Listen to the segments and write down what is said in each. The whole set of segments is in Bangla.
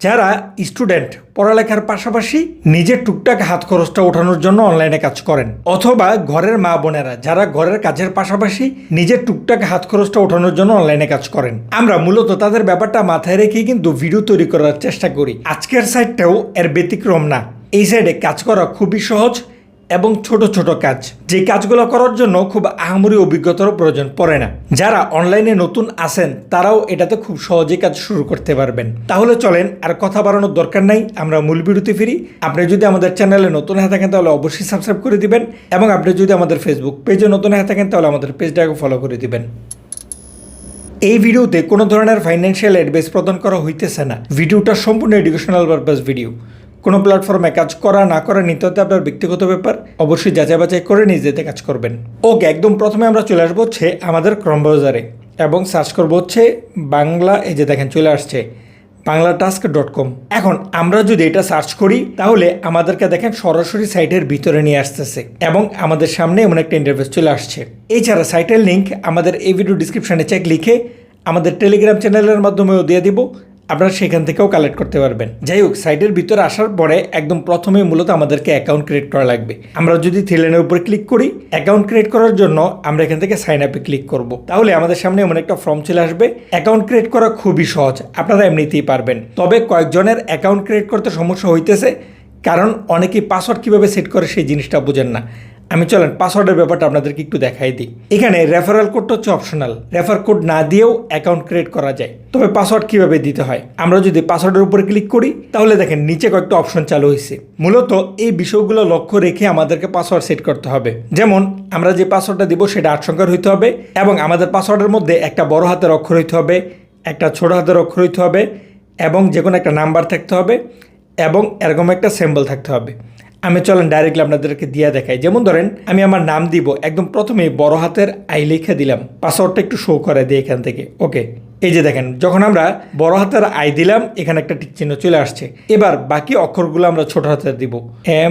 যারা স্টুডেন্ট পড়ালেখার পাশাপাশি নিজের টুকটাক হাত খরচটা ওঠানোর জন্য অনলাইনে কাজ করেন, অথবা ঘরের মা বোনেরা যারা ঘরের কাজের পাশাপাশি নিজের টুকটাক হাত খরচটা ওঠানোর জন্য অনলাইনে কাজ করেন, আমরা মূলত তাদের ব্যাপারটা মাথায় রেখেই কিন্তু ভিডিও তৈরি করার চেষ্টা করি। আজকের সাইটটাও এর ব্যতিক্রম না। এই সাইডে কাজ করা খুবই সহজ এবং ছোট ছোট কাজ, যে কাজগুলো করার জন্য খুব আহামরি অভিজ্ঞতারও প্রয়োজন পড়ে না। যারা অনলাইনে নতুন আছেন তারাও এটাতে খুব সহজে কাজ শুরু করতে পারবেন। তাহলে চলেন, আর কথা বাড়ানোর দরকার নাই, আমরা মূল ভিডিওতে ফিরি। আপনি যদি আমাদের চ্যানেলে নতুন হয়ে থাকেন তাহলে অবশ্যই সাবস্ক্রাইব করে দিবেন, এবং আপনি যদি আমাদের ফেসবুক পেজে নতুন হয়ে থাকেন তাহলে আমাদের পেজটাকে ফলো করে দিবেন। এই ভিডিওতে কোনো ধরনের ফাইন্যান্সিয়াল অ্যাডভাইস প্রদান করা হইতেছে না। ভিডিওটা সম্পূর্ণ এডুকেশনাল পারপাস ভিডিও। কোনো প্ল্যাটফর্মে কাজ করা না করা নিতে হতে আপনার ব্যক্তিগত ব্যাপার, অবশ্যই যাচাই বাছাই করে নিজেতে কাজ করবেন। ওকে, একদম প্রথমে আমরা চলে আসবো হচ্ছে আমাদের ক্রোম ব্রাউজারে এবং সার্চ করবো হচ্ছে বাংলা। এই যে দেখেন চলে আসছে banglaTask.com। এখন আমরা যদি এটা সার্চ করি তাহলে আমাদেরকে দেখেন সরাসরি সাইটের ভিতরে নিয়ে আসতেছে এবং আমাদের সামনে এমন একটা ইন্টারফেস চলে আসছে। এছাড়া সাইটের লিঙ্ক আমাদের এই ভিডিও ডিসক্রিপশনে চেক লিখে আমাদের টেলিগ্রাম চ্যানেলের মাধ্যমেও দিয়ে দিব, আপনারা সেখান থেকেও কালেক্ট করতে পারবেন। যাই হোক, সাইটের ভিতরে আসার পরে একদম প্রথমে মূলত আমাদেরকে অ্যাকাউন্ট ক্রিয়েট করা লাগবে। আমরা যদি থ্রি লাইনের উপরে ক্লিক করি, অ্যাকাউন্ট ক্রিয়েট করার জন্য আমরা এখান থেকে সাইন আপে ক্লিক করব। তাহলে আমাদের সামনে এমন একটা ফর্ম চলে আসবে। অ্যাকাউন্ট ক্রিয়েট করা খুবই সহজ, আপনারা এমনিতেই পারবেন। তবে কয়েকজনের অ্যাকাউন্ট ক্রিয়েট করতে সমস্যা হইতেছে, কারণ অনেকেই পাসওয়ার্ড কীভাবে সেট করে সেই জিনিসটা বোঝেন না। আমি চলেন পাসওয়ার্ডের ব্যাপারটা আপনাদেরকে একটু দেখাই দিই। এখানে রেফারেল কোডটা হচ্ছে অপশনাল, রেফার কোড না দিয়েও অ্যাকাউন্ট ক্রিয়েট করা যায়। তবে পাসওয়ার্ড কিভাবে দিতে হয়, আমরা যদি পাসওয়ার্ডের উপরে ক্লিক করি তাহলে দেখেন নিচে কয়েকটা অপশন চালু হয়েছে। মূলত এই বিষয়গুলো লক্ষ্য রেখে আমাদেরকে পাসওয়ার্ড সেট করতে হবে। যেমন আমরা যে পাসওয়ার্ডটা দিব সেটা 8 সংখ্যার হইতে হবে, এবং আমাদের পাসওয়ার্ডের মধ্যে একটা বড় হাতের অক্ষর হইতে হবে, একটা ছোট হাতের অক্ষর হইতে হবে, এবং যে কোনো একটা নাম্বার থাকতে হবে, এবং এরকম একটা সিম্বল থাকতে হবে। আমি চলেন ডাইরেক্টলি আপনাদেরকে দিয়ে দেখাই। যেমন ধরেন আমি আমার নাম দিব, একদম প্রথমে বড় হাতের আই লিখে দিলাম, পাসওয়ার্ডটা একটু শো করে দিই এখান থেকে। ওকে, এই যে দেখেন যখন আমরা বড় হাতের আই দিলাম এখানে একটা টিক চিহ্ন চলে আসছে। এবার বাকি অক্ষরগুলো আমরা ছোট হাতের দিব,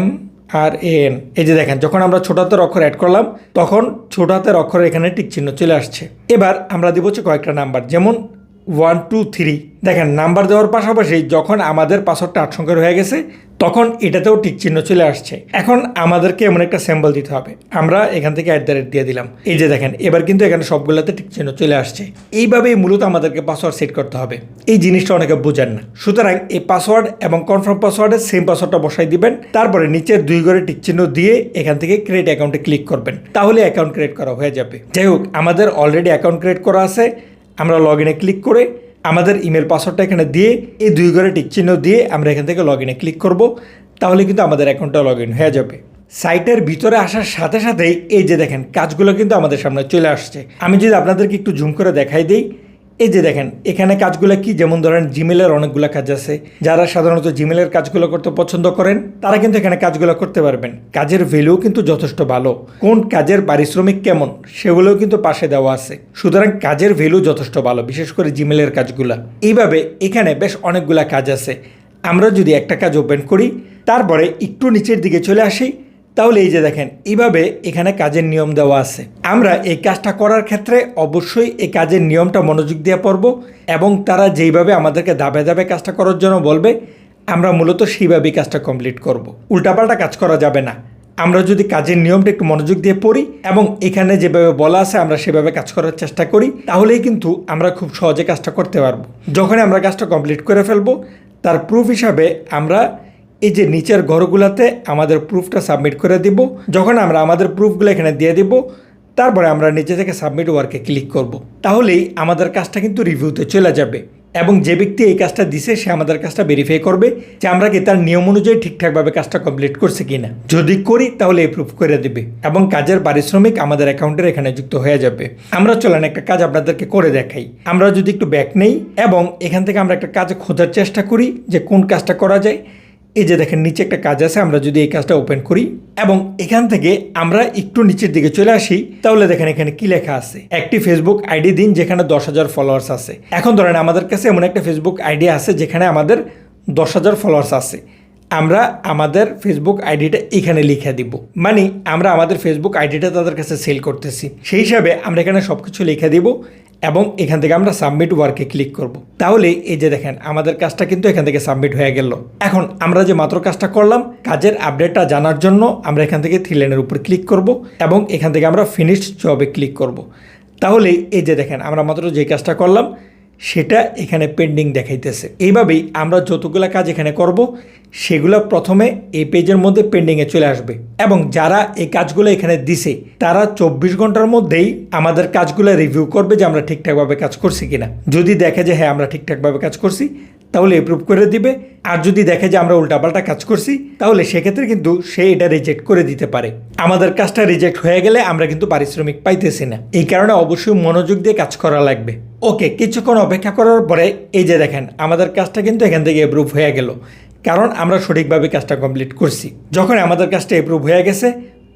MRAN। এই যে দেখেন যখন আমরা ছোট হাতের অক্ষর অ্যাড করলাম তখন ছোট হাতের অক্ষর এখানে টিক চিহ্ন চলে আসছে। এবার আমরা দিব হচ্ছে কয়েকটা নাম্বার, যেমন 1 2 3। দেখেন নাম্বার দেওয়ার পাশাপাশি যখন আমাদের পাসওয়ার্ডটা 8 সংখ্যার হয়ে গেছে তখন এটাতেও টিক চিহ্ন চলে আসছে। এখন আমাদেরকে এমন একটা সিম্বল দিতে হবে, আমরা এখান থেকে @ দিয়ে দিলাম। এই যে দেখেন এবার কিন্তু এখানে সবগুলোতে টিক চিহ্ন চলে আসছে। এইভাবেই মূলত আমাদেরকে পাসওয়ার্ড সেট করতে হবে। এই জিনিসটা অনেকে বোঝেন না। সুতরাং এই পাসওয়ার্ড এবং কনফার্ম পাসওয়ার্ডের সেম পাসওয়ার্ডটা বসাই দিবেন, তারপরে নিচের 2 ঘরে টিক চিহ্ন দিয়ে এখান থেকে ক্রিয়েট অ্যাকাউন্টে ক্লিক করবেন, তাহলে অ্যাকাউন্ট ক্রিয়েট করা হয়ে যাবে। যাই হোক, আমাদের অলরেডি অ্যাকাউন্ট ক্রিয়েট করা আছে। আমরা লগ ইনে ক্লিক করে আমাদের ইমেল পাসওয়ার্ডটা এখানে দিয়ে এই 2 ঘরে টিক চিহ্ন দিয়ে আমরা এখান থেকে লগ ইনে ক্লিক করব, তাহলে কিন্তু আমাদের অ্যাকাউন্টটা লগ ইন হয়ে যাবে। সাইটের ভিতরে আসার সাথে সাথেই এই যে দেখেন কাজগুলো কিন্তু আমাদের সামনে চলে আসছে। আমি যদি আপনাদেরকে একটু জুম করে দেখাই দিই, এই যে দেখেন এখানে কাজগুলো কি, যেমন ধরেন জিমেলের অনেকগুলো কাজ আছে। যারা সাধারণত জিমেলের কাজগুলো করতে পছন্দ করেন তারা কিন্তু এখানে কাজগুলো করতে পারবেন। কাজের ভ্যালু কিন্তু যথেষ্ট ভালো, কোন কাজের পারিশ্রমিক কেমন সেগুলোও কিন্তু পাশে দেওয়া আছে। সুতরাং কাজের ভ্যালু যথেষ্ট ভালো, বিশেষ করে জিমেলের কাজগুলো। এইভাবে এখানে বেশ অনেকগুলা কাজ আছে। আমরা যদি একটা কাজ ওপেন করি তারপরে একটু নিচের দিকে চলে আসি, তাহলে এই যে দেখেন এইভাবে এখানে কাজের নিয়ম দেওয়া আছে। আমরা এই কাজটা করার ক্ষেত্রে অবশ্যই এই কাজের নিয়মটা মনোযোগ দিয়ে পড়ব, এবং তারা যেইভাবে আমাদেরকে ধাপে ধাপে কাজটা করার জন্য বলবে আমরা মূলত সেইভাবেই কাজটা কমপ্লিট করব। উল্টাপাল্টা কাজ করা যাবে না। আমরা যদি কাজের নিয়মটা একটু মনোযোগ দিয়ে পড়ি এবং এখানে যেভাবে বলা আছে আমরা সেভাবে কাজ করার চেষ্টা করি, তাহলেই কিন্তু আমরা খুব সহজে কাজটা করতে পারবো। যখনই আমরা কাজটা কমপ্লিট করে ফেলবো তার প্রুফ হিসাবে আমরা এই যে নিচের ঘরগুলোতে আমাদের প্রুফটা সাবমিট করে দিব। যখন আমরা আমাদের প্রুফগুলো এখানে দিয়ে দিব তারপরে আমরা নিচে থেকে সাবমিট ওয়ার্কে ক্লিক করব, তাহলেই আমাদের কাজটা কিন্তু রিভিউতে চলে যাবে, এবং যে ব্যক্তি এই কাজটা দিছে সে আমাদের কাজটা ভেরিফাই করবে যে আমরা কি তার নিয়ম অনুযায়ী ঠিকঠাকভাবে কাজটা কমপ্লিট করছে কিনা। যদি করি তাহলে এপ্রুভ করে দেবে এবং কাজের পারিশ্রমিক আমাদের অ্যাকাউন্টের এখানে যুক্ত হয়ে যাবে। আমরা চলেন একটা কাজ আপনাদেরকে করে দেখাই। আমরা যদি একটু ব্যাক নেই এবং এখান থেকে আমরা একটা কাজ খোঁজার চেষ্টা করি যে কোন কাজটা করা যায়। এই যে দেখেন নিচে একটা কাজ আছে, আমরা যদি এই কাজটা ওপেন করি এবং এখান থেকে আমরা একটু নিচের দিকে চলে আসি, তাহলে দেখেন এখানে কি লেখা আছে, একটি ফেসবুক আইডি দিন যেখানে 10,000 ফলোয়ার্স আছে। এখন ধরেন আমাদের কাছে এমন একটা ফেসবুক আইডি আছে যেখানে আমাদের 10,000 ফলোয়ার্স আছে। আমরা আমাদের ফেসবুক আইডিটা এখানে লিখে দিব, মানে আমরা আমাদের ফেসবুক আইডিটা তাদের কাছে সেল করতেছি। সেই হিসাবে আমরা এখানে সব কিছু লিখে দিব এবং এখান থেকে আমরা সাবমিট ওয়ার্কে ক্লিক করব। তাহলে এই যে দেখেন আমাদের কাজটা কিন্তু এখান থেকে সাবমিট হয়ে গেল। এখন আমরা যে মাত্র কাজটা করলাম, কাজের আপডেটটা জানার জন্য আমরা এখান থেকে 3 লাইনের উপর ক্লিক করব এবং এখান থেকে আমরা ফিনিশড জবে ক্লিক করব। তাহলে এই যে দেখেন আমরা মাত্র যে কাজটা করলাম সেটা এখানে পেন্ডিং দেখাইতেছে। এইভাবেই আমরা যতগুলা কাজ এখানে করব সেগুলো প্রথমে এই পেজের মধ্যে পেন্ডিংয়ে চলে আসবে এবং যারা এই কাজগুলো এখানে দিছে তারা 24 ঘন্টার মধ্যেই আমাদের কাজগুলো রিভিউ করবে যে আমরা ঠিকঠাকভাবে কাজ করছি কিনা। যদি দেখে যে হ্যাঁ আমরা ঠিকঠাকভাবে কাজ করছি তাহলে অ্যাপ্রুভ করে দিবে, আর যদি দেখে যে আমরা উল্টাপাল্টা কাজ করছি তাহলে সেক্ষেত্রে কিন্তু সে এটা রিজেক্ট করে দিতে পারে। আমাদের কাজটা রিজেক্ট হয়ে গেলে আমরা কিন্তু পারিশ্রমিক পাইতেছি না। এই কারণে অবশ্যই মনোযোগ দিয়ে কাজ করা লাগবে। ওকে, কিছুক্ষণ অপেক্ষা করার পরে এই যে দেখেন আমাদের কাজটা কিন্তু এখান থেকে অ্যাপ্রুভ হয়ে গেল, কারণ আমরা সঠিকভাবে কাজটা কমপ্লিট করছি। যখন আমাদের কাজটা অ্যাপ্রুভ হয়ে গেছে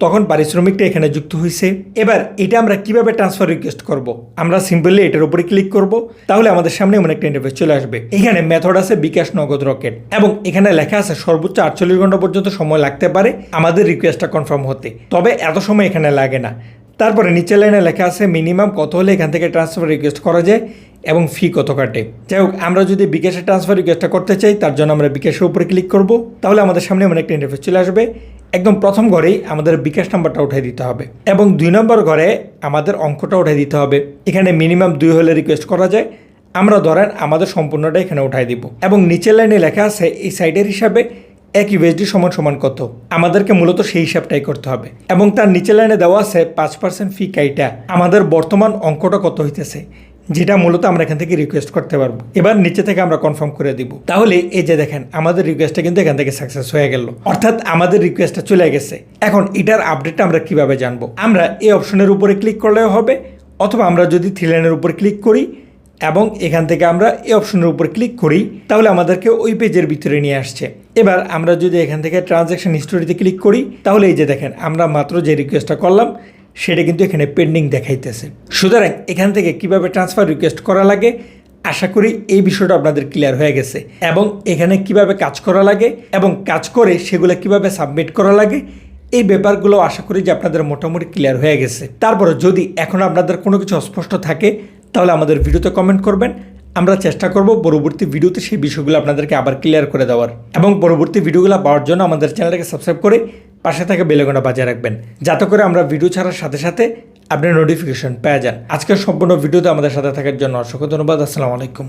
তখন পারিশ্রমিকটা এখানে যুক্ত হয়েছে। এবার এটা আমরা কিভাবে ট্রান্সফার রিকোয়েস্ট করব? আমরা সিম্পলি এটার উপরে ক্লিক করব, তাহলে আমাদের সামনে এমন একটা ইন্টারফেস চলে আসবে। এখানে মেথড আছে বিকাশ, নগদ, রকেট এবং এখানে লেখা আছে সর্বোচ্চ 48 ঘন্টা পর্যন্ত সময় লাগতে পারে আমাদের রিকোয়েস্টটা কনফার্ম হতে, তবে এত সময় এখানে লাগে না। তারপরে নিচের লাইনে লেখা আছে মিনিমাম কত হলে এখান থেকে ট্রান্সফার রিকোয়েস্ট করা যায় এবং ফি কত কাটে। যাই হোক, আমরা যদি বিকাশে ট্রান্সফার রিকোয়েস্টটা করতে চাই তার জন্য আমরা বিকাশের উপরে ক্লিক করব, তাহলে আমাদের সামনে এমন একটা ইন্টারফেস চলে আসবে। একদম প্রথম ঘরেই আমাদের বিকাশ নাম্বারটা উঠাই দিতে হবে এবং 2 নম্বর ঘরে আমাদের অঙ্কটা উঠাই দিতে হবে। এখানে মিনিমাম 2 হলে রিকোয়েস্ট করা যায়, আমরা ধরেন আমাদের সম্পূর্ণটা এখানে উঠাই দিব এবং নিচের লাইনে লেখা আছে এই সাইডের হিসাবে 1 USD সমান কত, আমাদেরকে মূলত সেই হিসাবটাই করতে হবে এবং তার নিচের লাইনে দেওয়া আছে 5% ফি কাইটা আমাদের বর্তমান অঙ্কটা কত হইতেছে, যেটা মূলত আমরা এখান থেকে রিকোয়েস্ট করতে পারবো। এবার নিচে থেকে আমরা কনফার্ম করে দিব। তাহলে এই যে দেখেন আমাদের রিকোয়েস্টটা কিন্তু এখান থেকে সাকসেস হয়ে গেল, অর্থাৎ আমাদের রিকোয়েস্টটা চলে গেছে। এখন এটার আপডেটটা আমরা কিভাবে জানবো? আমরা এই অপশনের উপরে ক্লিক করলেও হবে, অথবা আমরা যদি 3 লাইনের উপর ক্লিক করি এবং এখান থেকে আমরা এই অপশনের উপর ক্লিক করি তাহলে আমাদেরকে ওই পেজের ভিতরে নিয়ে আসছে। এবার আমরা যদি এখান থেকে ট্রানজ্যাকশন হিস্টোরিতে ক্লিক করি তাহলে এই যে দেখেন আমরা মাত্র যে রিকোয়েস্টটা করলাম সেটা কিন্তু এখানে পেন্ডিং দেখাইতেছে। সুতরাং এখান থেকে কিভাবে ট্রান্সফার রিকোয়েস্ট করা লাগে আশা করি এই বিষয়টা আপনাদের ক্লিয়ার হয়ে গেছে এবং এখানে কিভাবে কাজ করা লাগে এবং কাজ করে সেগুলো কিভাবে সাবমিট করা লাগে এই ব্যাপারগুলো আশা করি যে আপনাদের মোটামুটি ক্লিয়ার হয়ে গেছে। তারপরে যদি এখন আপনাদের কোনো কিছু অস্পষ্ট থাকে তাহলে আমাদের ভিডিওতে কমেন্ট করবেন, আমরা চেষ্টা করব পরবর্তী ভিডিওতে সেই বিষয়গুলো আপনাদেরকে আবার ক্লিয়ার করে দেওয়ার এবং পরবর্তী ভিডিওগুলো পাওয়ার জন্য আমাদের চ্যানেলটাকে সাবস্ক্রাইব করে পাশে থাকা বেল আইকনটা বাজিয়ে রাখবেন, যাতে করে আমরা ভিডিও ছাড়ার সাথে সাথে আপনার নোটিফিকেশন পেয়ে যান। আজকের সম্পূর্ণ ভিডিওতে আমাদের সাথে থাকার জন্য অসংখ্য ধন্যবাদ। আসসালামু আলাইকুম।